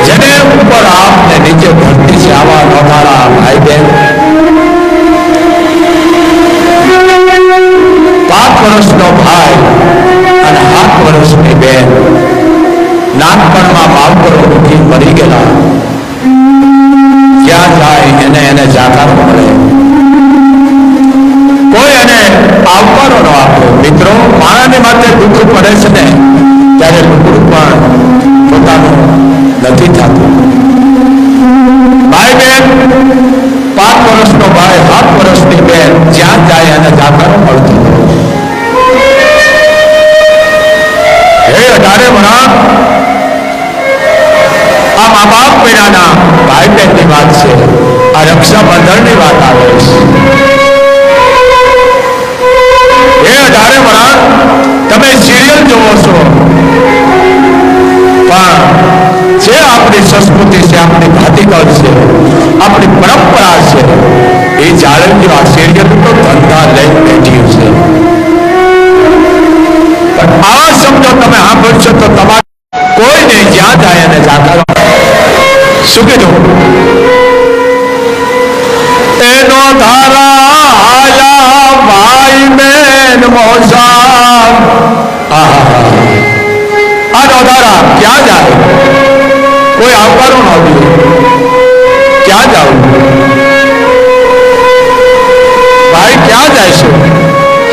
જેને ઉપર આપ ને નીચે ધરતી બાપ વિનાના ભાઈ બહેનની વાત છે, આ રક્ષાબંધનની વાત આવે છે. એ 18 વર્ષ તમે સિરિયલ જોવો છો, પણ જે આપણી સંસ્કૃતિ છે, આપણી ભાતીગળ છે, આપણી પરંપરા છે, એ જાળવજો. આ સિરિયલ તો ધંધા લઈ બેઠી છે. પણ આવા શબ્દો તમે સાંભળશો તો તમારે કોઈને જ્યાં જાય અને જાકારો શું કીધું? એનો ધારા આયા ભાઈ બેન મોસાન. આનો ધારા ક્યાં જાય? કોઈ આવવાનું ન દે. ક્યાં જાવ ભાઈ? ક્યાં જાય છે?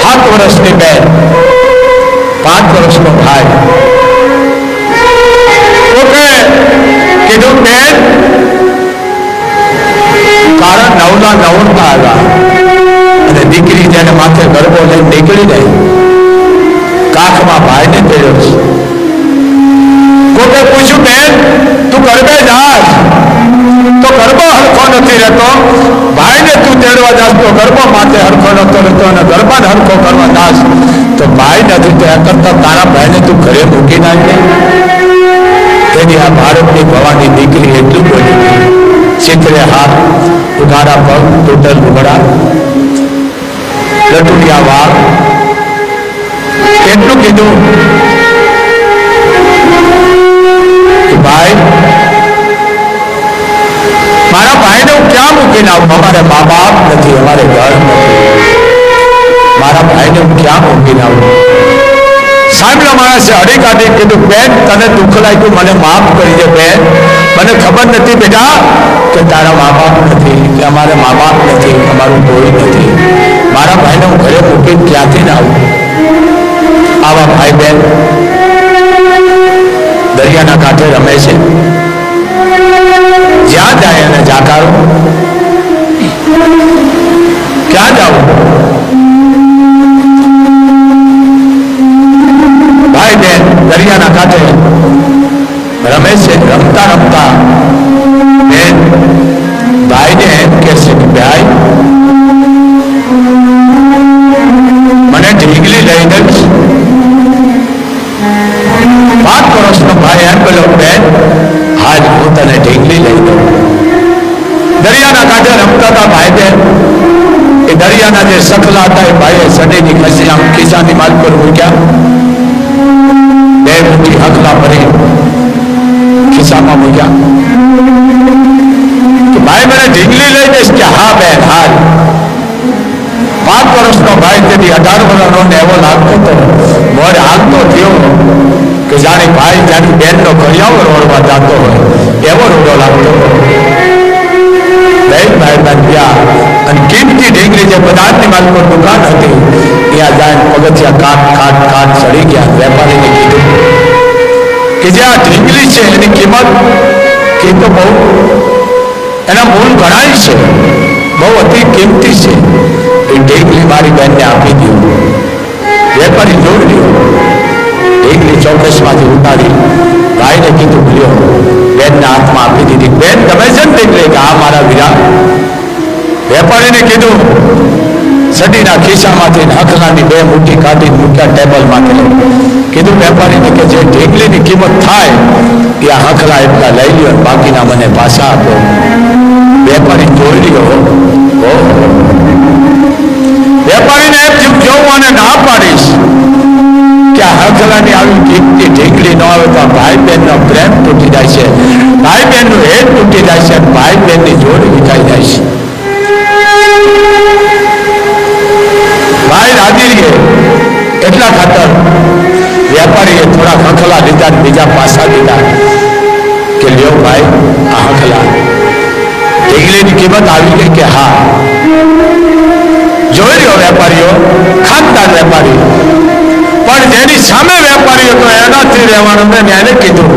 7 વર્ષની બેન, 5 વર્ષનો ભાઈ. ઓકે કીધું બેન, કારણ 9ના 9 આવ્યા અને દીકરી જેને માથે ગરબો લઈને નીકળી ગઈ, કાખમાં ભાઈને તેડ્યો છે. કોકે પૂછ્યું બેન તું ગરબે જાસ તો ગરબો હરખો નથી રહેતો, ભાઈને તું તેડવા જાસ તો ગરબો માથે હરખો નતો રહેતો, અને ગરબાને હરખો કરવા જાસ તો ભાઈ નથી. તો એ કરતા તારા ભાઈને તું ઘરે મૂકી નાખે. તેની આ ભારતની ભવાની દીકરી એટલું બોલી, ચિત્રે હાથ, ઉઘાડા પગ, તૂટલ લુગડા, લટુડિયા વાળ. કેટલું કીધું કે ભાઈ મારા ભાઈને હું ક્યાં મૂકીને આવું? અમારે મા બાપ નથી, અમારે ઘર નથી, મારા ભાઈને હું ક્યાં મૂકીને આવું? સાંભળો માણસે અડી કાઢી કીધું બેન તને દુઃખ લાગ્યું, મને માફ કરી દે બેન. મને ખબર નથી બેટા કે તારા મા બાપ નથી, કે અમારે મા બાપ નથી, અમારું કોઈ નથી. મારા ભાઈને હું ઘરે મૂકીને ક્યાંથી ના આવું? આવા ભાઈ બેન દરિયાના કાંઠે રમે છે, જ્યાં જાય અને જાકારો. ક્યાં જાવ ભાઈ બેન? દરિયાના કાંઠે રમે છે. રમતા રમતા બેન ભાઈને એમ કે છે કે ભાઈ મને ઢીંગલી લઈને જ. 5 વર્ષનો ભાઈ એમ બોલ્યો બેન હાલ હું તને ઢીંગલી લઈ દઉં. દરિયાના કાંઠે રમતા હતા ભાઈ બેન. એ દરિયાના જે સખલા હતા એ ભાઈએ સડીની ખસી આમ ખિસ્સાની માલ પર મૂક્યા. 2 મુઠ્ઠી હકલા ભરી ખિસ્સામાં મૂક્યા કે ભાઈ મને ઢીંગલી લઈ દઈશ? કે હા બેન હાલ. 5 વર્ષનો ભાઈ તેથી 18 વર્ષનો ને એવો લાગતો હતો, મોઢ હાલતો થયો કે જાણે ભાઈ જાણે બેનનો ઘડિયાળો રોડવા જતો હોય એવો રોડો લાગતો હતો. ભાઈ બેન ગયા અને કિંમતી ઢીંગલી જે પદાર્થની માલ પર દુકાન હતી ત્યાં જાય પગથિયા કાટ કાટ કાટ ચડી ગયા. વેપારીને કીધું કે જે આ ઢીંગલી છે એની કિંમત કે તો બહુ એના મૂળ ઘણા છે, બહુ અતિ કિંમતી છે. એ ઢીંગલી મારી બેનને આપી દીધું. વેપારી જોઈ લ્યો, ઢીંગલી ચોકસમાંથી ઉતારી ભાઈને કીધું લ્યો, બેનના હાથમાં આપી દીધી. બેન તમે છે ને ઢીંગલી? કે આ મારા વીરા. વેપારીને કીધું સડીના ખિસ્સામાંથી હકલાની 2 મુઠ્ઠી કાઢી મૂક્યા ટેબલ માથે. કીધું વેપારીને કે જે ઢીંગલીની કિંમત થાય એ આ હકલા એટલા લઈ લ્યો, બાકીના મને પાછા આપો. વેપારી જોઈ લ્યો, વેપારીને એમ થયું જો હું આને ના પાડીશ કે આ હકલાની આવી કિંમતી ઢીંગલી ન આવે તો ભાઈ બહેનનો પ્રેમ તૂટી જાય છે, ભાઈ બહેનનું હેત તૂટી જાય છે, ભાઈ બહેનની જોડી વિખાઈ જાય છે. ભાઈ રાજી રહીએ એટલા ખાતર વેપારીએ થોડા હકલા લીધા, બીજા પાસા દીધા કે લ્યો ભાઈ આ હકલા. ઢીંગલીની કિંમત આવી ગઈ કે હા. જોઈ રહ્યો વેપારીઓ, ખાનદાર વેપારી, પણ જેની સામે વેપારી હતો એનાથી રહેવાનું. મેં એને કીધું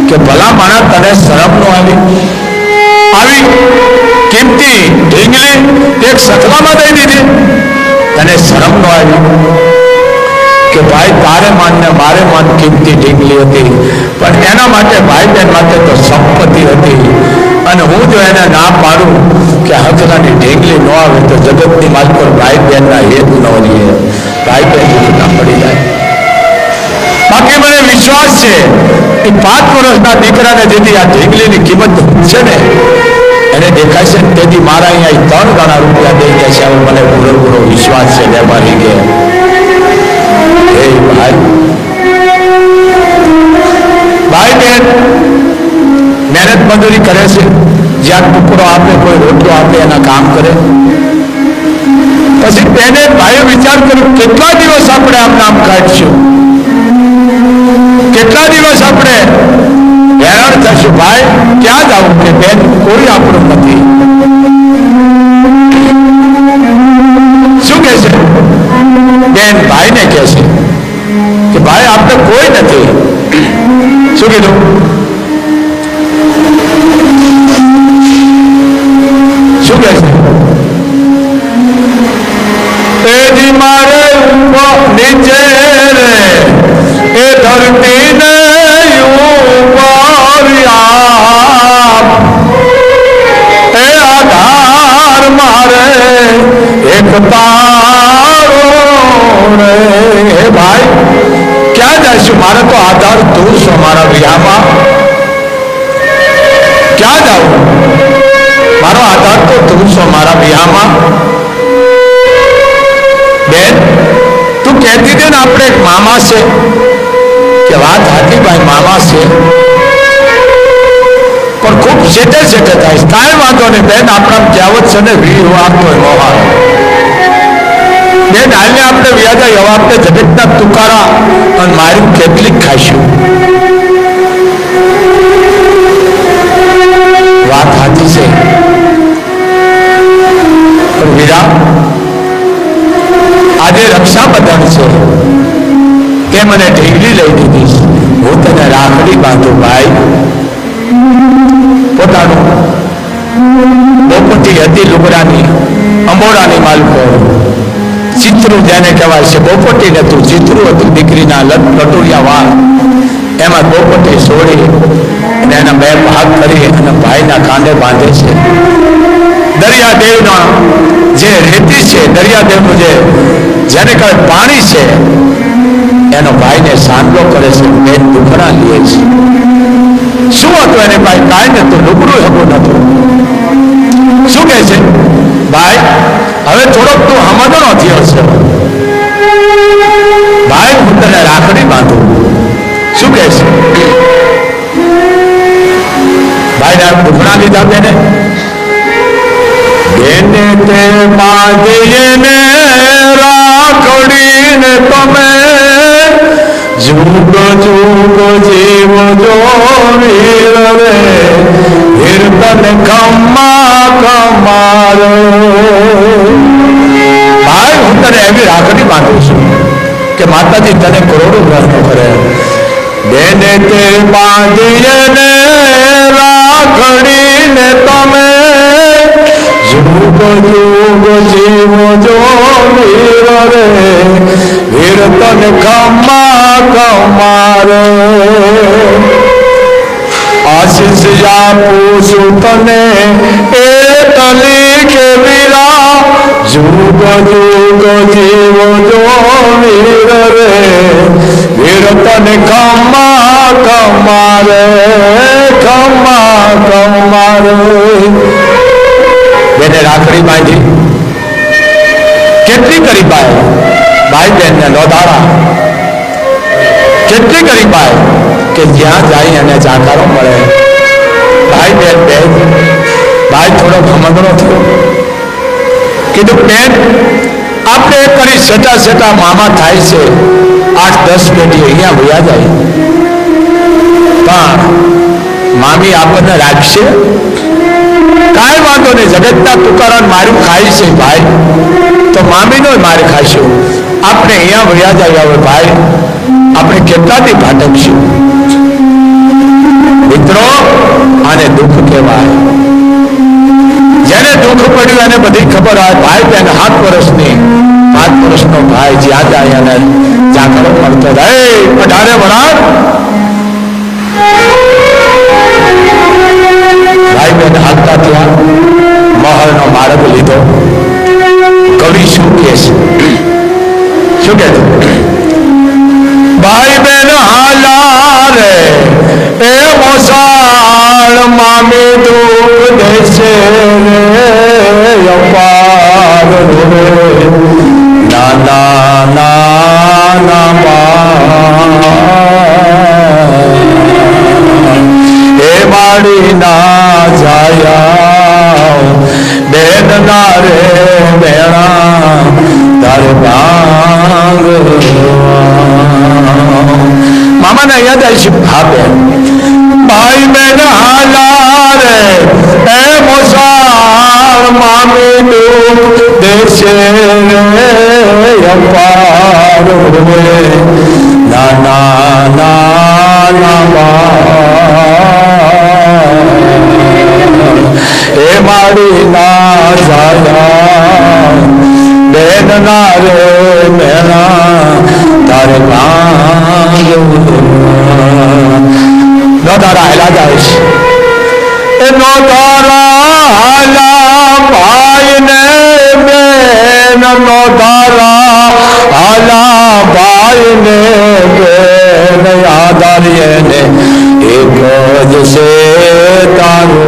કે ભલા માણસ તને શરમ નો આવી કિંમતી ઢીંગલી એક સકલામાં દઈ દીધી, તને શરમ નો આવી? કે ભાઈ તારે માન ને મારે માન કિંમતી ઢીંગલી હતી, પણ એના માટે ભાઈ બહેન માટે તો સંપત્તિ હતી. અને હું જો એને ના પાડું કે હજરાની ઢીંગલી ન આવે તો જગતની માલ પર ભાઈ બહેનના હેત ન રહીએ, ભાઈ બહેન ના પડી જાય. બાકી મને વિશ્વાસ છે કે 5 વર્ષના દીકરાને જેથી આ ઢીંગલીની કિંમત છે ને એને દેખાય છે તેથી મારા અહીંયા 3 ગણા રૂપિયા દઈ ગયા છે. હવે મને પૂરો વિશ્વાસ છે વેપારી કે ભાઈ બહેન મહેનત મજૂરી કરે છે, જ્યાં ટુકડો આપે કોઈ રોટલો આપે એના કામ કરે. પછી બેને ભાઈએ વિચાર કર્યો કેટલા દિવસ આપણે આમ નામ કાઢશું, કેટલા દિવસ આપણે હેરાન થશું. ભાઈ ક્યાં જવું કે બેન કોઈ આપણું નથી. શું કે છે બેન ભાઈને કહે છે કે ભાઈ આપણે કોઈ નથી. શું કીધું? શું કહે છે? એજી મારે નીચે રે એ ધરતી ને એ આધાર મારે એક તારો રે. ભાઈ ક્યાં જઈશું? મારે તો આધાર તું છો મારા વિયામાં. ક્યાં જાઉં? મારો આધાર તો તું છો મારા વિયામાં. બેન તું કહેતી હતી ને આપણે એક મામા છે, કે વાત હતી ભાઈ મામા છે, પણ ખૂબ સેટે થાય. કાંઈ વાંધો નહીં બેન, આપણા કહેવત છે ને વીર આપતો મોહાર. બેન હાલને આપણે વ્યાજા એવા આપણે જગતના તુકારા અને મારી કેટલીક ખાઈશું. વાત સાચી છે, પણ વીરા આજે રક્ષાબંધન છે, તે મને ઢીંગલી લઈ દીધી, હું તને રાખડી બાંધું. ભાઈ પોતાનું બોપટી હતી લુગડાની અંબોડાની માલકો, ચિત્રું જેને કહેવાય છે બોપટી ને તું ચિત્રું હતું દીકરીના લટુરિયા વાળ, એમાં બોપટી છોડી અને એના 2 ભાગ કરી અને ભાઈના કાંધે બાંધે છે. દરિયાદેવના જે રેતી છે, દરિયાદેવનું જેને કહે પાણી છે, એનો ભાઈને સાંડલો કરે છે. બેન દુખડા લે છે. શું હતું એને ભાઈ? કાંઈ નતું, લુગડું હગું નતું. શું કહે છે? ભાઈ હવે થોડોક તું હમદનો થયો છે, ભાઈ હું તને રાખડી બાંધું. શું કહે છે? ભાઈ ના દુખડા લીધા બેને. બેને તે બાંધીએ ને રાખડીને તમે જુગ જુગ જીવ જો વીર રે કીર્તન ખમ્મા કમારો. ભાઈ હું તને એવી રાખડી બાંધું છું કે માતાજી તને કરોડો પ્રશ્નો કરે. બેને તે બાંધીએ ને રાખડીને તમે જુગ જુગ જીવ જો વીર રે કીર્તન ખમ્મા કમારો. આશીષ આપું છું તને એ તલી કે વીરા જુગ જુગ જીવ જો વીર રે કીર્તન ખમ્મા કમારે ખમ્મા કમારે. બેને રાખડી બાંધી કેટલી કરી ભાઈ બહેન ને લોધારા કેટલી કરી કે જ્યાં જાય અને જાકારો મળે. ભાઈ બહેન ભાઈ થોડો ભમંડળો થયો, કીધું બેન આપણે કરી સેટા મામા થાય છે 8-10 પેઢી અહીંયા વયા જાય, પણ મામી આપણને રાખશે? કાંઈ વાંધો નહીં, જગતના તુકારાન મારું ખાય છે ભાઈ, તો મામીનો મારે ખાઈશું. આપણે અહીંયા વયા જાય. હવે ભાઈ આપણે કેટલાથી ભાટકશું? મિત્રો આને દુઃખ કહેવાય. જેને દુઃખ પડ્યું એને બધી ખબર હોય. ભાઈ બેન 7 વર્ષની 5 વર્ષનો ભાઈ જ્યાં જાય અને કરો મળતો જાય. 18 વરાળ ભાઈ બહેન હાલતા ત્યાં મહલનો માર્ગ લીધો. કવિ શું કહે છે? શું કહે છે? ભાઈ બહેન હાલા રે એ મોસાળ મામી દુઃખ દેશે રે અપાર નાના નાના એ માડી ના જાયા બેન ના રે બેણા તારે ભાંગ મામાને યાદ આવી છે. હા બેન ભાઈ બેન હાલા રે એ મોસાળ મામી દુઃખ દેશે અપાર નાના નાના એ મારી ના જાયા બેન ના રે મેણા તારે ભાંગ નો તારા હેલા જાય છે. એ નો તારા હાલા ભાઈ ને બેન નો તારા હાલા ભાઈ ને બેન આધારીએ ને એક જ છે તારો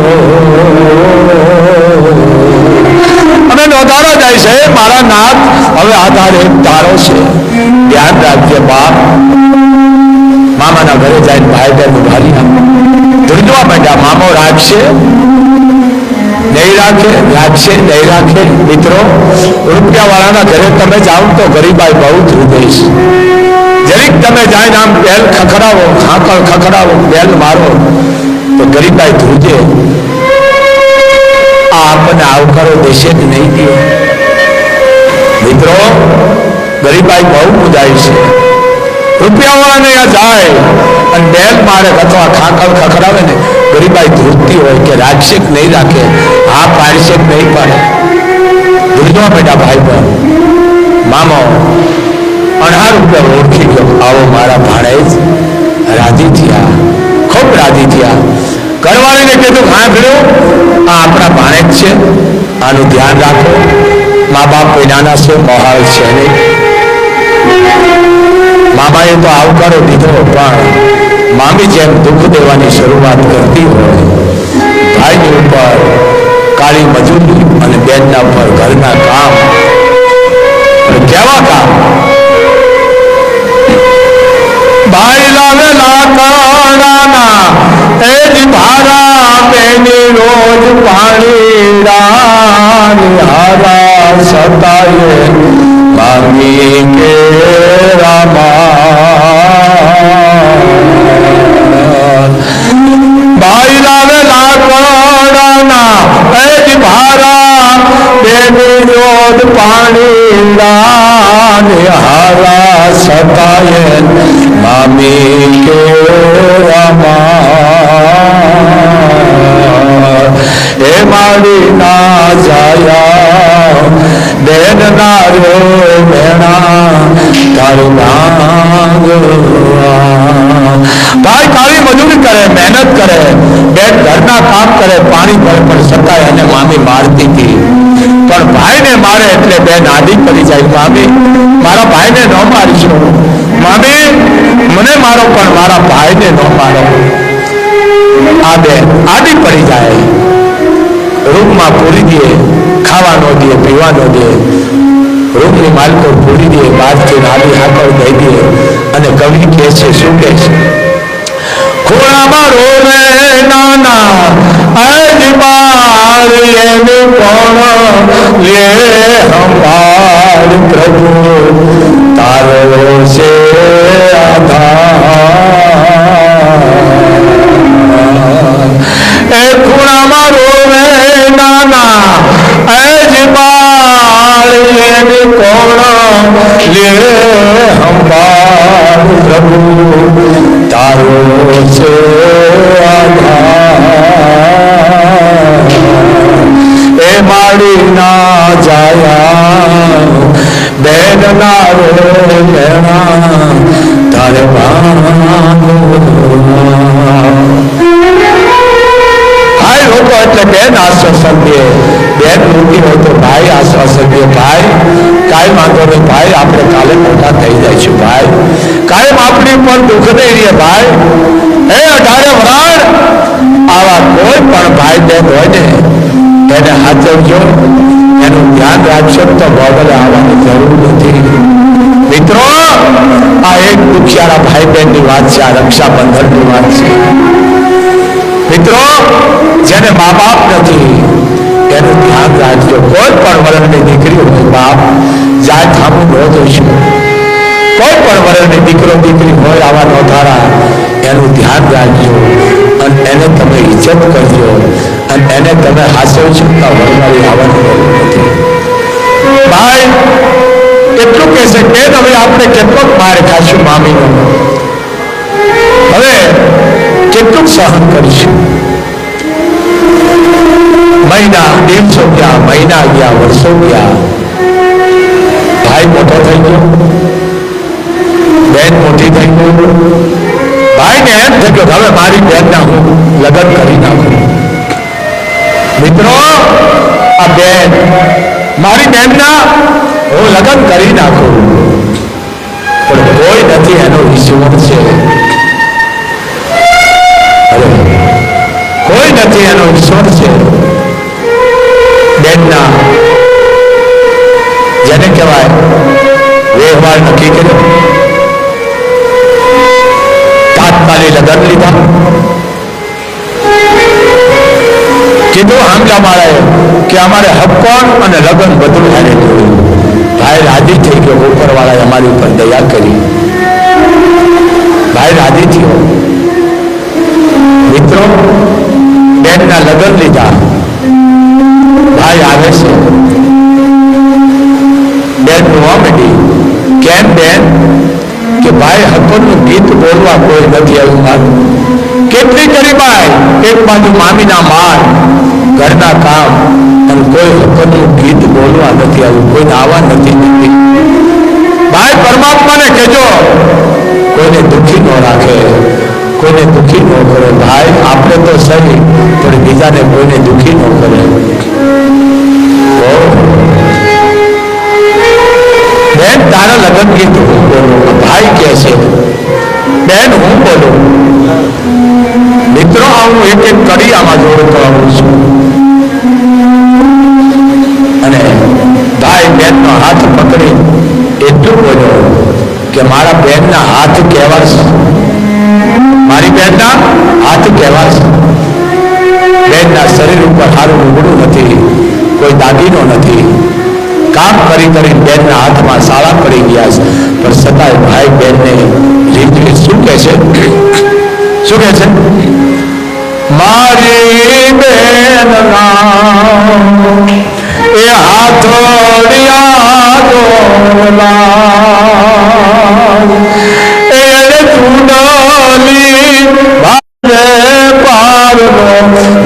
અને નોંધારો જાય છે મારા નાથ હવે આધાર એક તારો છે. ધ્યાન રાખજે બાપ. મામાના ઘરે જઈને ભાઈ બહેન ઉભારી ધૂંધવા માંડ્યા. મામો રાખશે નહીં રાખે, રાખશે નહીં રાખે. મિત્રો રૂપિયા વાળાના ઘરે તમે જાઓ તો ગરીબાઈ બહુ ધ્રુજે છે. જરીક તમે જાય આમ બેલ ખખડાવો, ખાકળ ખખડાવો, બેલ મારો તો ગરીબાઈ ધ્રુજે. આ આપણને આવકારો દેશે જ નહીં દે. મિત્રો ગરીબાઈ બહુ પૂજાય છે. રૂપિયા વાળાને જાય અને બેલ મારે અથવા ખાકળ ખખડાવે ને ગરીબાઈ ધ્રુજતી હોય કે રાખશે કે નહીં રાખે, હા પાડશે કે નહીં પાડે. ધ્રુજવા બેટા ભાઈ બહેન. મામો 18 રૂપિયા ઓળખી ગયો. આવો મારા ભાણેજ રાજી થયા, ખૂબ રાજી થયા. ઘરવાળીને કીધું સાંભળ્યું આ આપણા ભાણેજ છે, આનું ધ્યાન રાખો. મા બાપ કોઈ નાના છે, મોહાળ છે નહીં. મામાએ તો આવકારો દીધો પણ મામી જેમ દુઃખ દેવાની શરૂઆત કરતી હોય ભાઈની ઉપર કાળી મજૂરી અને બેનના ઉપર ઘરના કામ. કેવા કામ? ભાઈ લાવે લાકડાના એ જ ભારા બેની રોજ પાણી હારા સતાએ મામી કે ભાઈ લાવે લાકડાના એ જ ભારા બેની રોજ પાણી હારા સતાએ મામી કે એ મારી ના જાયા બેન ના રે મેણા તારું ભાંગ. ભાઈ કાળી મજૂરી કરે, મહેનત કરે, બેન ઘરના કામ કરે, પાણી ભરે, પણ છતાંય અને મામી મારતી હતી. પણ ભાઈને મારે એટલે બેન આડી પડી જાય. મામી મારા ભાઈને ન મારીશું, મામી મને મારો પણ મારા ભાઈને ન મારો. આ બેન આડી પડી જાય. રૂમમાં પૂરી દે, ખાવા ન દે, પીવા ન દે. રૂમની માલિકો પૂરી દે, બહારથી આડી હાકળ દઈ દે. અને કવિ કહે છે, શું કહે છે? ખોળામાં રોવે નાના આજ બાર એને કોણ લે હંભાળ પ્રભુ તારો છે આધાર. એ ખૂણામાં રોવે નાના આજ બાર એને કોણ લે હંભાળ પ્રભુ તારો છે આધાર. એ માડી ના જાયા બેન ના રે મેણા એટલે બેન આશ્વાસન દે, બેન મોટી હોય તો ભાઈ આશ્વાસન દે, ભાઈ કાંઈ વાંધો નહીં ભાઈ, આપણે કાલે મોટા થઈ જઈશું ભાઈ, કાયમ આપણી ઉપર દુઃખ નહીં રહે ભાઈ. એ 18 વરાળ આવા કોઈ પણ ભાઈ બેન હોય ને એને હાચવજો, એનું ધ્યાન રાખશો તો ગોગલે આવવાની જરૂર નથી. મિત્રો, આ એક દુખિયારા ભાઈ બહેનની વાત છે, આ રક્ષાબંધનની વાત છે. મિત્રો, જેને મા બાપ નથી એનું ધ્યાન રાખજો. કોઈ પણ વરણની દીકરી હોય બાપ જાય થામું ન જોઈશું. કોઈ પણ વરણની દીકરો દીકરી હોય આવા નોધારા એનું ધ્યાન રાખજો અને એને તમે ઇજ્જત કરજો અને એને તમે હાસ્યવશો વરવાળી આવવાની જરૂર નથી. ભાઈ એટલું કહેશે કે હવે આપણે કેટલોક માર ખાશું મામીનો, હવે કેટલું સહન કરીશું. મહિના દિવસો ગયા, મહિના ગયા, વર્ષો ગયા, ભાઈ મોટો થઈ ગયો, બેન મોટી થઈ ગયો. ભાઈને એમ થઈ ગયો હવે મારી બેનના હું લગ્ન કરી નાખું. મિત્રો, આ બેન મારી બેનના હું લગ્ન કરી નાખું, પણ કોઈ નથી એનો ઈશ્વર છે. કોઈ નથી એનો ઈશ્વર છે. બેનના જેને કહેવાય વ્યવહાર નક્કી કર્યો, તાત્કાલિક લગ્ન લીધા. કીધું આમલા માળાએ કે અમારે હક્કોણ અને લગ્ન બધું હારે જોયું. ભાઈ રાજી થઈ ગયો, ઉપરવાળાએ અમારી ઉપર દયા કરી, ભાઈ રાજી થયો. મિત્રો, બેનના લગ્ન લીધા, ભાઈ આવે છે, બેન રોવા માંડી. કેમ બેન? કે ભાઈ હક્કોનું ગીત બોલવા કોઈ નથી આવ્યું મારું. કેટલી કરી ભાઈ, એક બાજુ મામીના માર, ઘરના કામ, અને કોઈ હક્કોનું ગીત બોલવા નથી આવ્યું, કોઈને આવવા નથી. ભાઈ પરમાત્માને કહેજો કોઈને દુઃખી ન રાખે, કોઈને દુઃખી ન કરે. ભાઈ આપણે તો સહી, પણ બીજાને કોઈને દુઃખી ન કરે. બેન તારા લગ્ન ગીત હું બોલું, ભાઈ કહે છે બેન હું બોલું. મિત્રો, હું એક એક કડી આમાં જોડતો આવું છું. અને ભાઈ બેનનો હાથ પકડી એટલું બોલ્યો કે મારા બેનના હાથ કહેવા છે, મારી બેનના હાથ કહેવા છે. બેનના શરીર ઉપર સારું ઉગડું નથી, કોઈ દાગીનો નથી. કામ કરી કરીને બેનના હાથમાં સાળા પડી ગયા છે, પણ છતાંય ભાઈ બેનને રીતવી શું કહે છે? શું કહે છે? મારી બેનના એ હાથોડિયા દોલા એને ચૂડલી ભારે પારનો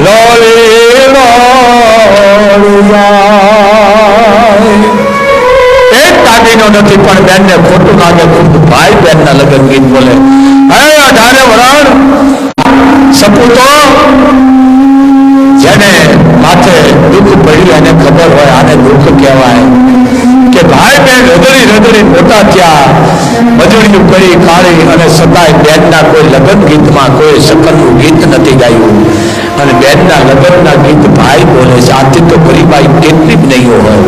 લોલી એક દાગીનો નથી, પણ બેનને ખોટું લાગે. ભાઈ બેનના લગ્ન ગીત બોલે. હે 18 વરાળ સપૂતો, જેને માથે દુઃખ પડ્યું એને ખબર હોય આને દુઃખ કહેવાય. કે ભાઈ બેન રદડી રદડી મોટા થયા, મજૂરીઓ કરી કાઢી, અને છતાંય બેનના કોઈ લગ્ન ગીતમાં કોઈ શકનનું ગીત નથી ગાયું. અને બેનના લગ્નના ગીત ભાઈ બોલે છે. આથી તો ગરીબાઈ કેટલી જ નહીં હોય.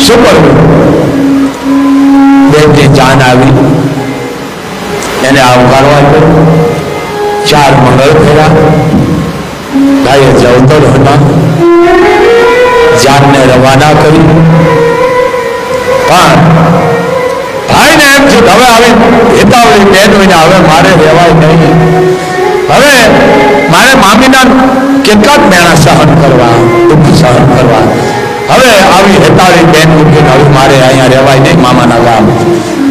શું કરવું? બેનની જાન આવી, એને આવકારવા આપ્યો. 4 મંગળ થયા. ભાઈએ જવતર હતા, જાનને રવાના કરી. પણ ભાઈને એમ છે હવે આવી હેતાવળી બેન હોય, હવે મારે રહેવાય નહીં. હવે મારે મામીના કેટલાક મેણા સહન કરવા, દુઃખ સહન કરવા. હવે આવી હેતાવળી બેન મૂકીને હવે મારે અહીંયા રહેવાય નહીં મામાના ગામ.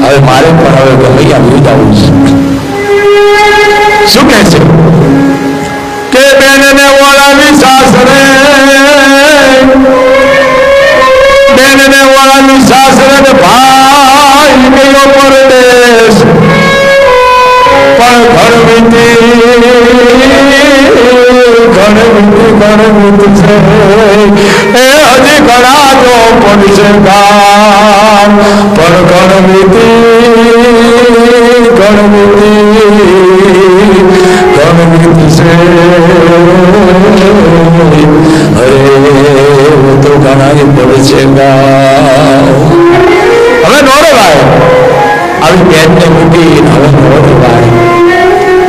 હવે મારે પણ હવે ગમૈયા વિદાવું છે. શું કહે છે? કે બેનને વળાવી સાસરે, બેનને વળાવી સાસરે, ભાઈ ગયો પરદેશ. પણ ઘર વીતી ગણમિત છે એ હજી ઘણા જો પડશે ગામ પણ ગણમિત છે અરે તો ઘણા પડશે ગામ હવે નો રેવાય આવી બેનને મૂકી હવે નો રેવાય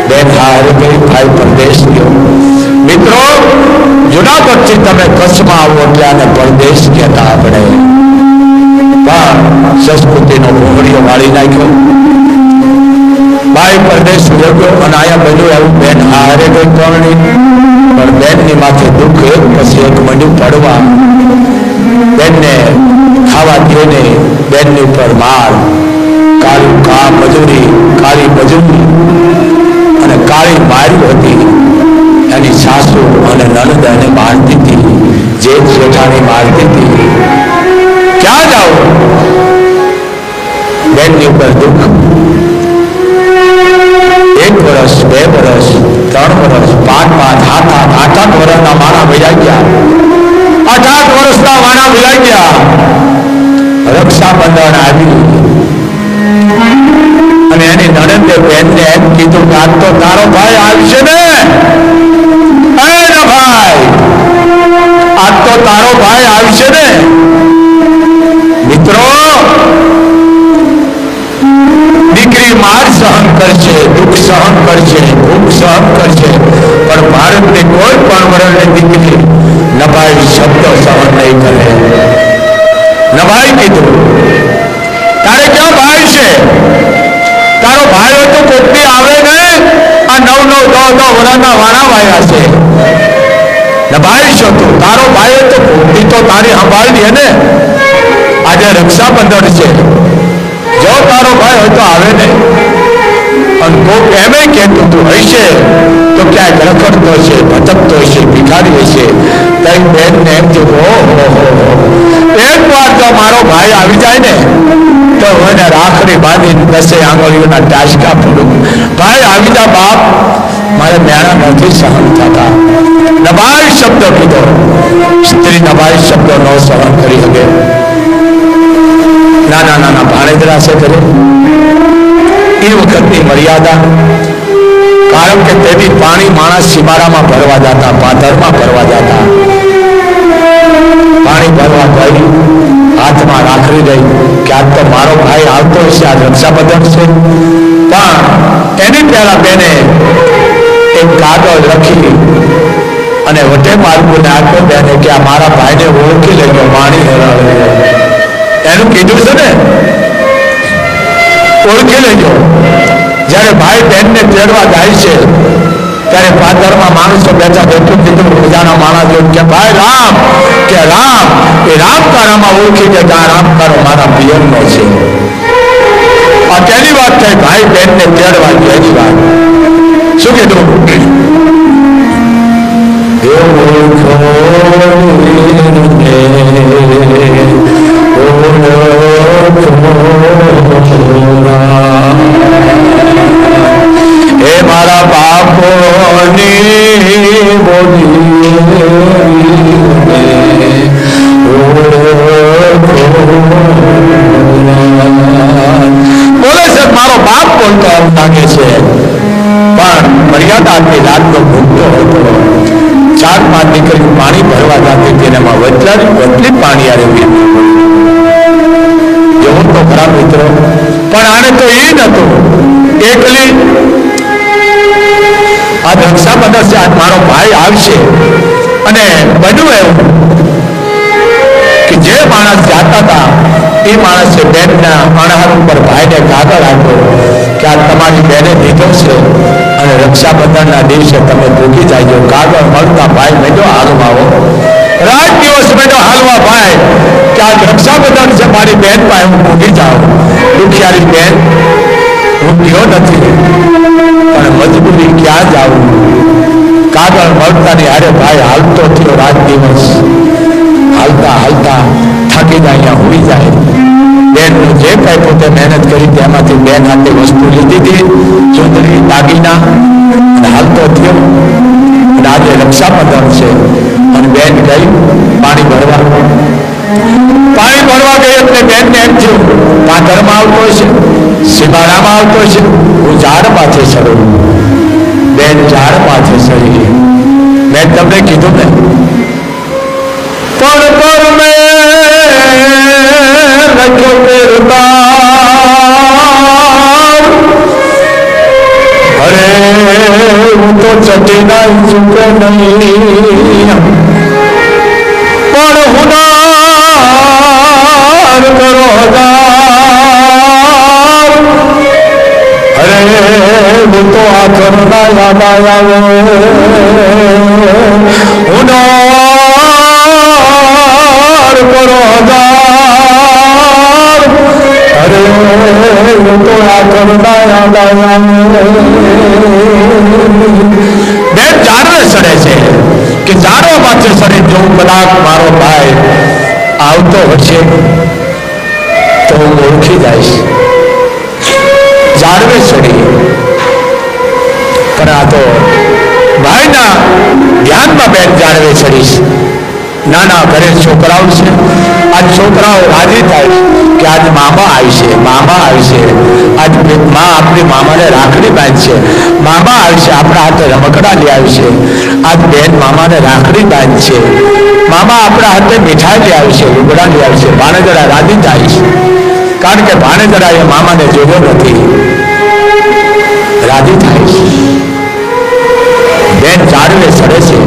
બેન હાર ગઈ ભાઈ પરદેશ ગયો મિત્રો જુનાગઢથી તમે કચ્છમાં આવો એટલે આને પરદેશ કહેતા આપણે પણ સંસ્કૃતિનો ઘોડીઓ વાળી નાખ્યો ભાઈ પરદેશ ગયો અને આયા બન્યું એવું બેન હારે ગઈ પરણી પણ બેનની માથે દુઃખ એક પછી એક મંડ્યું પડવા બેનને ખાવા દે બેનની ઉપર માર કાળી મજૂરી અને કાળી મારી હતી એની સાસુ અને નણંદ એને મારતી હતી જેઠ જેઠાણી મારતી હતી ક્યાં જાઓ બેનની ઉપર દુઃખ 1 વર્ષ 2 વર્ષ 3 વર્ષ 5 8 વર્ષના માણા ભેગા ગયા 8 વર્ષના માણા ભેગા ગયા રક્ષાબંધન આવી અને એની નણંદે બેનને એમ કીધું કે આજ તો તારો ભાઈ આવશે ને ભાઈ આજ તો તારો ભાઈ આવશે ને મિત્રો દીકરી માર સહન કરશે દુઃખ સહન કરશે ભૂખ સહન કરશે પણ ભારતની કોઈ પણ વરણની દીકરી નભાઈ શબ્દ સહન નહીં કરે નભાઈ કીધું તારે ક્યાં ભાઈ છે તારો ભાઈ હોય તો કોકની આવે ને આ 9 વર્ષના વાણા વાયા છે નભાઈ છો તું તારો ભાઈ હોય તો કોકની તો તારી સંભાળી ને આજે રક્ષાબંધન છે જો તારો ભાઈ હોય તો આવે ને અને કોક એમ કહેતું તું હશે તો ક્યાંક રખડતો છે ભટકતો છે ભિખારી હશે તારી બેનને એમ થયું એક વાર જો મારો ભાઈ આવી જાય ને તો એને રાખડી બાંધીને 10 આંગળીઓના ટાચકા ફોડું ભાઈ આવી જા બાપ મારે મેળા નથી સહન થતા નભાઈ શબ્દ કીધો સ્ત્રી નભાઈ શબ્દ નો સહન કરી શકે નાના ભાણેજરા છે કરે એ વખતની મર્યાદા કારણ કે તેની પાણી માણસ સિમારામાં ભરવા જતા પાથરમાં ભરવા જતા પાણી ભરવા ગઈ હાથમાં રાખડી ગઈ કે આજ તો મારો ભાઈ આવતો હશે આજ રક્ષાબંધન છે પણ એની પહેલા બેને એક કાગળ લખી અને વટે માર્ગોને આપ્યો બેને કે આ મારા ભાઈને ઓળખી લેજો પાણી હેરાવે એનું કીધું છે ને ઓળખી લેજો જયારે ભાઈ બહેનને તેડવા જાય છે ત્યારે પાદરમાં માણસો બેઠા બેઠું કીધું બીજાના માણસ કે ભાઈ રામ કે રામ એ રામકારામાં ઓળખી કે આ રામકારો મારા પિયરનો છે આ તેની વાત થઈ ભાઈ બહેનને તેડવા એની વાત શું કીધું હે મારા બાપોની બોલી બોલે છે મારો બાપ બોલતો આવું લાગે છે પણ મર્યાદાથી રાતનો ભૂખતો હતો 4-5 દીકરી પાણી ભરવા જતી હતી એમાં વચલી પાણી આવી જેવું તો ખરા મિત્રો પણ આને તો એ નતું એકલી આ રક્ષાબંધન છે આજ મારો ભાઈ આવશે અને બન્યું એવું કે જે માણસ જાતા હતા એ માણસે બેનના અણહાર ઉપર ભાઈને કાગળ આપ્યો કે આ તમારી બેને દીધો છે અને રક્ષાબંધનના દિવસે તમે ભૂગી જાય કાગળ મળતા ભાઈ મેળો હાલવા આવો રાત દિવસ મેળો હાલવા ભાઈ કે આજ રક્ષાબંધન છે મારી બેન પાસે હું ભૂગી જાઉં દુખિયારી બેન હું ગયો નથી પણ મજબૂરી ક્યાં જાઉં કાગળ મળતાની હારે ભાઈ હાલતો થયો રાત દિવસ હાલતા હાલતા થાકી જાય અહીંયા હોઈ જાય બેનનું જે કઈ પોતે મહેનત કરી તેમાંથી બેન હાથે વસ્તુ લીધી હતી ચૂંદડી દાગીના અને હાલતો થયો અને આજે રક્ષાબંધન છે થયું, પાથરમાં આવતો છે, સીમાડામાં આવતો છે, હું ઝાડ માથે ચડું. બેન ઝાડ માથે ચડી. મેં તમને કીધું ને, પણ પર મેં રખ્યો પેરદાર. અરે હું તો ચટી ના ચૂકે નહીં, પણ હુનાર કરો હજાર. અરે હું તો આ કરુણા યાદ આવે, હુનાર કરો હજાર. અરે હું તો આ કરુણા યાદ આવે. બે ઝાડવે ચડે છે કે ઝાડવા પાછળ ચડે. જો કદાચ મારો ભાઈ આવતો હશે તો હું ઓળખી જઈશ. ઝાડવે ચડી. પણ આ તો ભાઈના ધ્યાનમાં બેન ઝાડવે ચડીશ. નાના ઘરે છોકરાઓ છે, આ છોકરાઓ રાજી થાય કે આજ મામા આવશે, મામા આવશે, આજ મા આપણી મામાને રાખડી બાંધશે, મામા આવશે આપણા હાથે રમકડા લઈ આવશે, આજ બેન મામાને રાખડી બાંધશે, મામા આપણા હાથે મીઠાઈ લઈ આવશે, લુગડા લઈ આવશે. ભાણેજડા રાજી થાય છે, કારણ કે ભાણેજડા એ મામાને જોયો નથી, રાજી થાય છે. બેન ઝાડવે ચડે છે,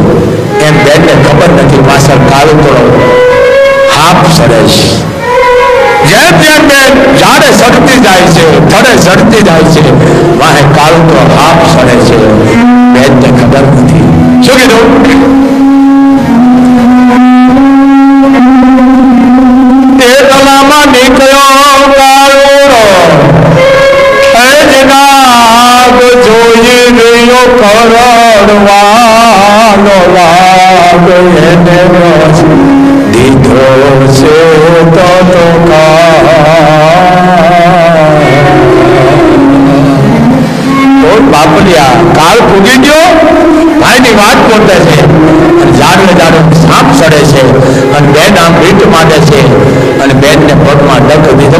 એમ બેનને ખબર નથી પાછળ કાળુતરો હાફ ચડે છે. જેમ જેમ બેન ઝાડે ચડતી જાય છે, થડે ચડતી જાય છે, વાહે કાળુતરો હાફ ચડે છે. બેનને ખબર નથી. શું કીધું? તેતલામાં નીકળ્યો કાળુડો, નાગ જોઈ રહ્યો કરડવાનો લાગ. એને દીધો છે તો બાપલિયા કાળ પૂગી ગયો. ભાઈની વાત કરતે છે, ઝાડવે ઝાડવે સાપ ચડે છે, અને બેન આમ ભીટ માંડે છે, અને બેનને પગમાં ડક દીધો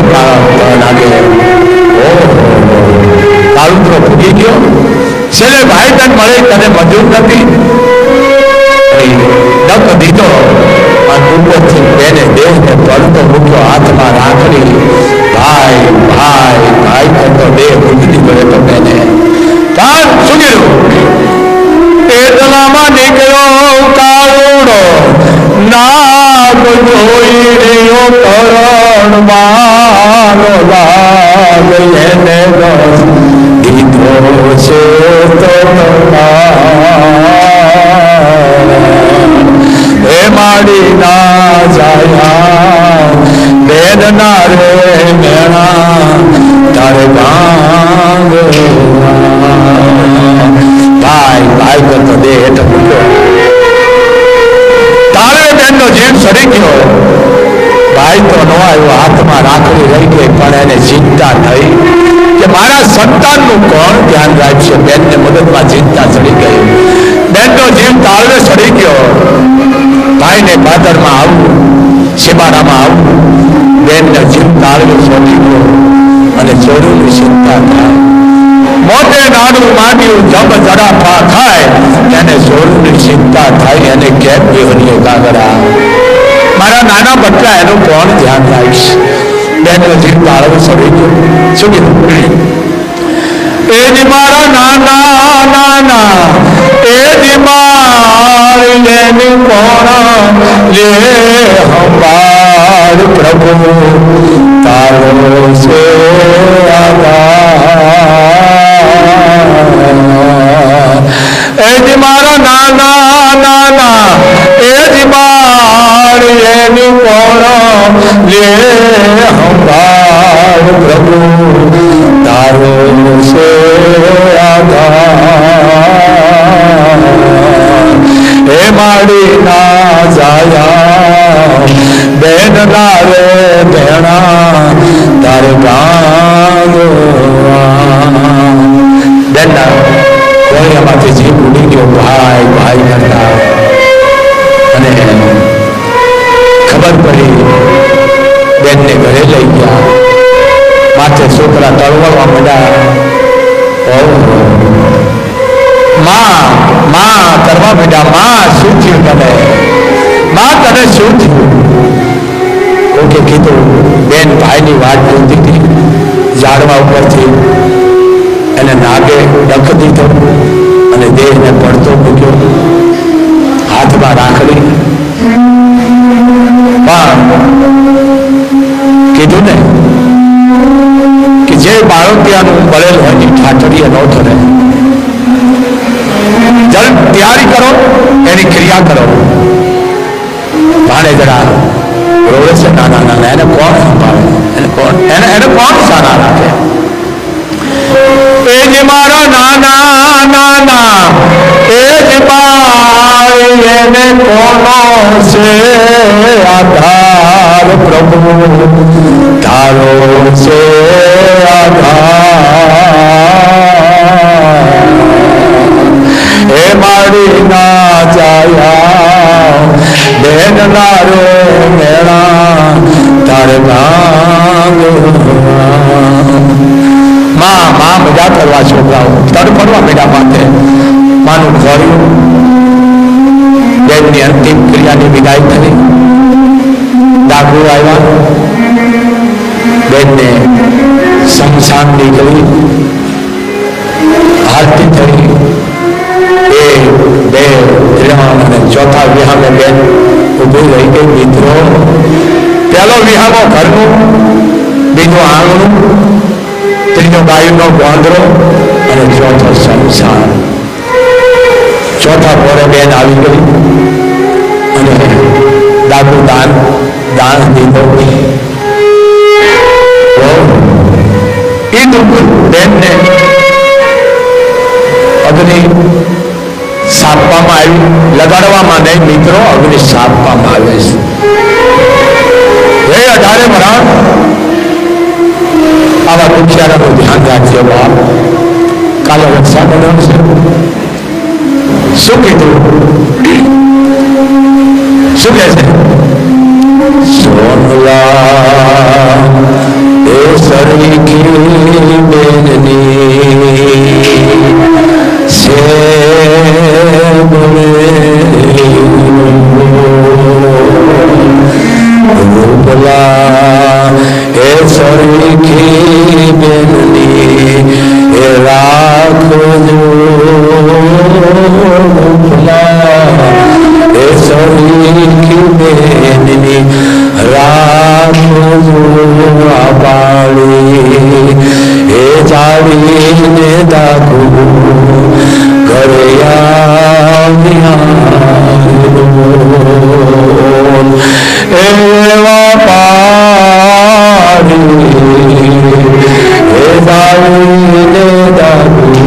લાગે. કાળુતરો ભૂગી ગયો. છેલ્લે ભાઈ તને મળે, તને મજૂર નથી, ડક દીધો. ઉપરથી બેને દેહને પડતો મૂક્યો, હાથમાં રાખડી. ભાઈ ભાઈ ભાઈ કરતો દેહ ભૂગી દીધો એ તો બેને. પણ શું કીધું? પેટલામાં નીકળ્યો કાળુડો, નાગ જોઈ રહ્યો કરડવાનો લાગ. એને દીધો છે તો એ માડી ના જાયા બેન ના રે મેણા તારે ભાંગ. ભાઈ ભાઈ કરતો દે હેઠ મૂક્યો. તારે બેન નો જીવ સડી ગયો. ભાઈ તો ન આવ્યો, હાથમાં રાખડી રહી ગઈ, પણ એને ચિંતા થઈ કે મારા સંતાનનું કોણ ધ્યાન રાખશે. બેનને મગજમાં ચિંતા ચડી ગઈ. બેનનો જીવ તાળવે ચડી ગયો. ભાઈને પાદરમાં આવવું, સીમાડામાં આવવું, બેનનો જીવ તાળવે ચડી ગયો, અને ચોરીની ચિંતા થાય. મોટે નાડું માંડ્યું જબ જડાફા થાય, એને ચોરીની ચિંતા થાય. એને કેમ બેહરીએ કાગડા, મારા નાના બટલા એનું કોણ ધ્યાન રાખશે. બેનનો જીવ તાળવે ચડી ગયો. શું કીધું? એ જ મારા નાના નાના, એ જ મારી એની કોણ લે હંભાર. પ્રભુ તારો છે આધાર. એ જ મારા નાના નાના, એ જ મારી એની કોણ લે હંભાર. પ્રભુ તારો છે આધાર. હે માડી ના જાયા બેન ના રે ભેણા તારે ગાંગવા. બેનના કોળિયામાંથી જીવ ઉડી ગયો. ભાઈ ભાઈ કરતા, અને ખબર પડી બેનને ઘરે લઈ ગયા. શું થયું તને? માં તને શું થયું? કોકે કીધું બેન ભાઈની વાત જોતી હતી, ઝાડવા ઉપરથી એને નાગે ડખ દીધો અને દેહને પડતો મૂક્યો, હાથમાં રાખડી. પણ કીધું ને કે જે બાળકિયાનું બળેલ હોય એ ઠાઠડીએ ન થરે. જલ તૈયારી કરો, એની ક્રિયા કરો. ભાણે જરા રોવે છે નાના નાના, એને કોણ સંભાળે? એને કોણ સારા રાખે? એ જ મારા નાના નાના, એ જ બાળ, એને કોનો છે આધાર? પ્રભુ તારો છે આધાર. એ મારી ના જાયા બેન નારો મેળા તારે ભાંગ. માં મજા કરવા છોકરાઓ તડફડવા મેળા માટે માનું ઘોર્યું. બેનની અંતિમ ક્રિયાની વિદાય થઈ. ડાકુ આવ્યા, બેનને શમશાન નીકળી, આરતી થઈ. એ બે ત્રણ અને ચોથા વિહામે બેન ઉભી રહી ગઈ. મિત્રો, પહેલો વિહામો ઘરનું, બીજો આંગણું, ત્રીજો ગાયનો ગોંદરો અને ચોથો શમશાન. ચોથા પોરે બેન આવી ગઈ અને ડાકુ દાન દીધો. એ દુઃખ બેનને અગ્નિ સાપવામાં આવી, લગાડવામાં નહીં મિત્રો, અગ્નિ સાપવામાં આવે છે. હે 18 વરાળ, આવા દુખિયારાનું ધ્યાન રાખજો બાપ. કાલે રક્ષાબંધન છે. શું કીધું? શું કહે છે? સોનલા એ સરખી બેનની છે રૂપલા એ સરખી બેનની એ રાખજો. રૂપલા એ સરખી બેનની રાખજો. આબાળી એ જાળીને દાખું ઘરે એવા પાડી એ જાળીને દાખું.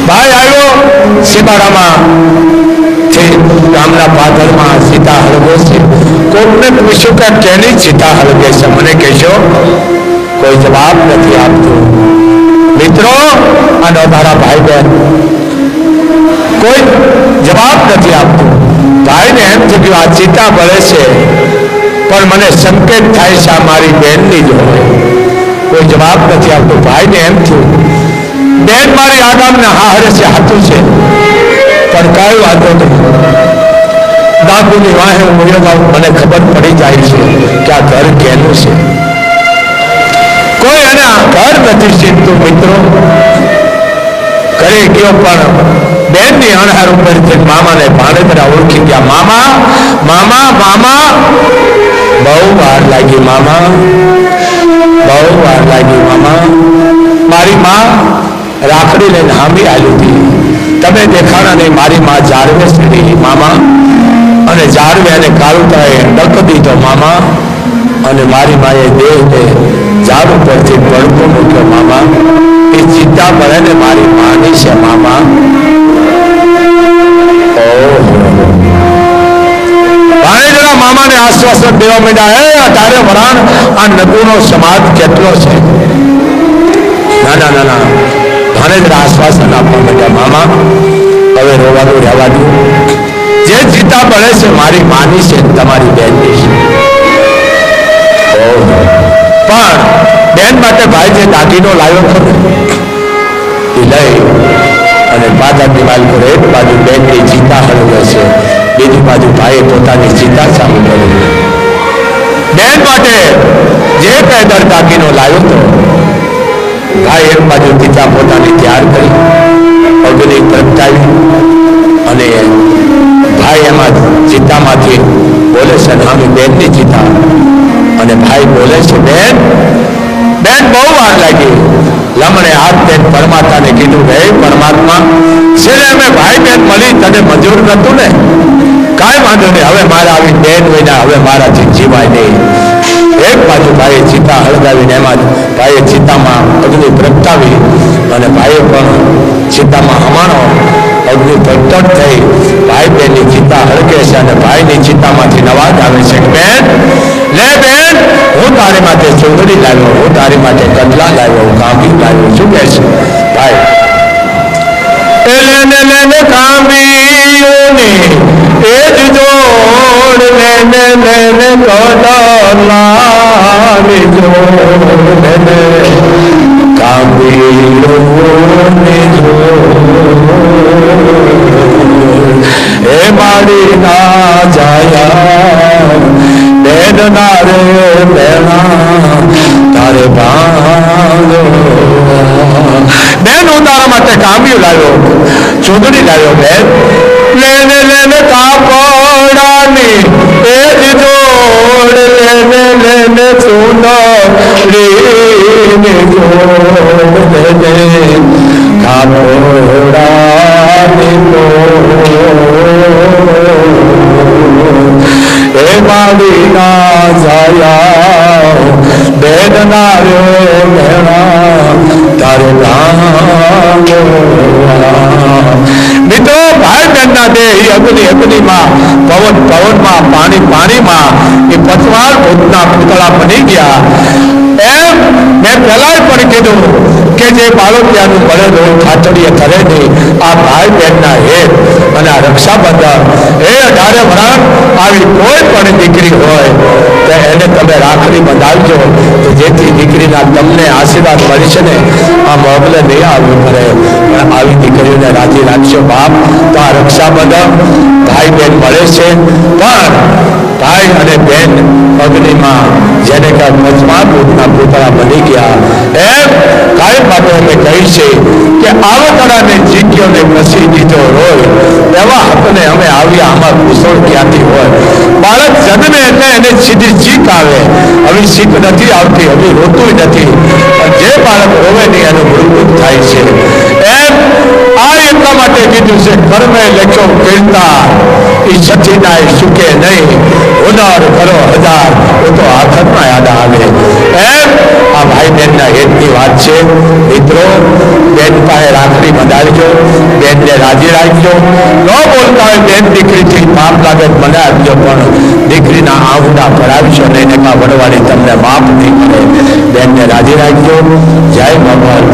ભાઈ આવ્યો સીતારામાં ગામના પાદરમાં સીતા હળગે છે. કોકને પૂછ્યું કે કેની સીતા હળગે છે? મને કહેશો? કોઈ જવાબ નથી આપતું. મિત્રો અને મારા ભાઈ બહેન, કોઈ જવાબ નથી આપતું. ભાઈને એમ થયું કે આ સીતા બળે છે, પણ મને સંકેત થાય છે આ મારી બહેનની જ હોય. કોઈ જવાબ નથી આપતો. ભાઈને એમ થયું બેન મારી આગામના હારે છે, હાથું છે, પણ કઈ વાંધો નહીં. ડાકુની વાહે હું મને ખબર પડી જાય છે કે આ ઘર કેનું છે. કોઈ એને આ ઘર નથી સીધતું. મિત્રો ઘરે ગયો પણ બેનની અણહાર ઉપરથી મામાને ભાણેજરા ઓળખી ગયા. મામા મામા મામા. બહુ વાર લાગી મામા, બહુ વાર લાગી મામા. મારી માં રાખડી લઈને હામી આવી હતી, તમે દેખાણા નહીં. મારી માં જાળવે છે મામા, અને જાળવે અને કાળુતાએ ડક દીધો મામા, અને મારી માએ દેહને ઝાડ ઉપરથી પડતો મૂક્યો મામા. એ ચિંતા પડે ને મારી માની છે મામા. ભાણેજરા મામાને આશ્વાસન દેવા માંડ્યા. હે 18 વરાણ, આ નગુનો સમાજ કેટલો છે? ના ના ના, ભાણેજરા આશ્વાસન આપવા માંડ્યા. મામા હવે રોવાનું રહેવા દો. જે ચિંતા પડે છે મારી માની છે, તમારી બેનની છે. પણ બેન માટે ભાઈ જે દાગીનો લાવ્યો હતો ને એ લઈ અને પાદાની માલકો એક બાજુ બેનની ચિતા હળવે છે, બીજી બાજુ ભાઈએ પોતાની ચિતા ચાલુ કરી. બેન માટે જે કઈ દાગીનો લાવ્યો હતો ભાઈ એક બાજુ ચિતા પોતાની તૈયાર કરી, અગ્નિ પ્રગટાવી અને ભાઈ એમાં ચિતામાંથી બોલે છે અમે બેનની ચિતા, અને ભાઈ બોલે છે બેન બેન બહુ વાર લાગી. લમણે હાથ બેન પરમાત્માને કીધું હે પરમાત્મા છેલ્લે અમે ભાઈ બેન મળી તને મંજૂર નતું ને, કાંઈ વાંધો નહીં, હવે મારા આવી બેન વિના હવે મારાથી જીવાય નહીં. એક બાજુ ભાઈએ ચિતા હળગાવીને એમાં ભાઈએ ચિતામાં અગ્નિ પ્રગટાવી અને ભાઈએ પણ ચિતામાં હમાણો. અગ્નિ પ્રગટ થઈ ભાઈ બેનની ચિતા હળગે છે અને ભાઈની ચિતામાંથી અવાજ આવે છે કે બેન લે બેન હું તારી માટે ચોગડી લાવ્યો, હું તારી માટે કદલા લાવ્યો, હું કાંબી લાવ્યો. શું કહે છે ભાઈ? લેને લેને કાંબીઓની એ જ જોડ, લેને લેને કદલાની જોડ, લેને કાંબીઓની જોડ એ માડી ના જાયા બેન ના રે બેના તારે ભાંગો. બેન હું તારા માટે કામ્યું લાવ્યો, ચોગડી લાવ્યો. બેન લેને લેને કાપડાની એ જ જોડ, લેને લેને સોનારીની જોડ, લેને કાપડાની એ માડી ના જાયા બેન ના રે મેણા તારે ભાંગો. મિત્રો ભાઈ બહેનના દેહ અગ્નિ અગ્નિમાં, પવન પવનમાં, પાણી પાણીમાં એ પથવાર ભૂતના પૂતળા બની ગયા. એમ મેં પહેલા પણ કીધું કે જે બાળકિયાનું બળદ હોય ઠાઠડીએ કરે નહીં, આ ભાઈ બહેનના હેત અને આ રક્ષાબંધન એ 18 વર્ષ આવી કોઈ પણ દીકરી હોય તો એને તમે રાખડી બંધાવજો તો જેથી દીકરીના તમને આશીર્વાદ મળી છે ને આ મોગલે નહીં આવવું પડે. આવી દીકરીઓને રાજી રાખશો બાપ તો આ રક્ષાબંધન ભાઈ બહેન મળે છે. પણ ભાઈ અને બહેન અગ્નિમાં જેને કાંઈ મજમાત ભૂતના પૂતળા બની ગયા એમ કાંઈ માટે અમે કહી છે કે આવતડાને જીત્યોને ઘસી દીધો રોય એવા હકને અમે આવ્યા. આમાં કુશળ ક્યાંથી હોય? બાળક જન્મે એટલે એને સીધી ચીક આવે, હવે ચીક નથી આવતી, હવે રોતું નથી, પણ જે બાળક રોવે નહીં એનું મૃત્યુ થાય છે. એમ આ એટલા માટે કીધું છે કર્મે લખ્યો કીર્તા એ છઠ્ઠી નાય સુકે નહીં, હુનર કરો હજાર એ તો હાથમાં યાદ આવે. એમ આ ભાઈ બહેનના હેતની વાત છે. મિત્રો બેન પાસે રાખડી બંધાવજો, બેનને રાજી રાખજો. ન બોલતા હોય બેન દીકરીથી પાપ લાગે મને આપજો, પણ દીકરીના આંગણા ભરાવશો નહીં ને વડવાડી તમને માફ નહીં કરે. બેનને રાજી રાખજો. જય ભગવાન.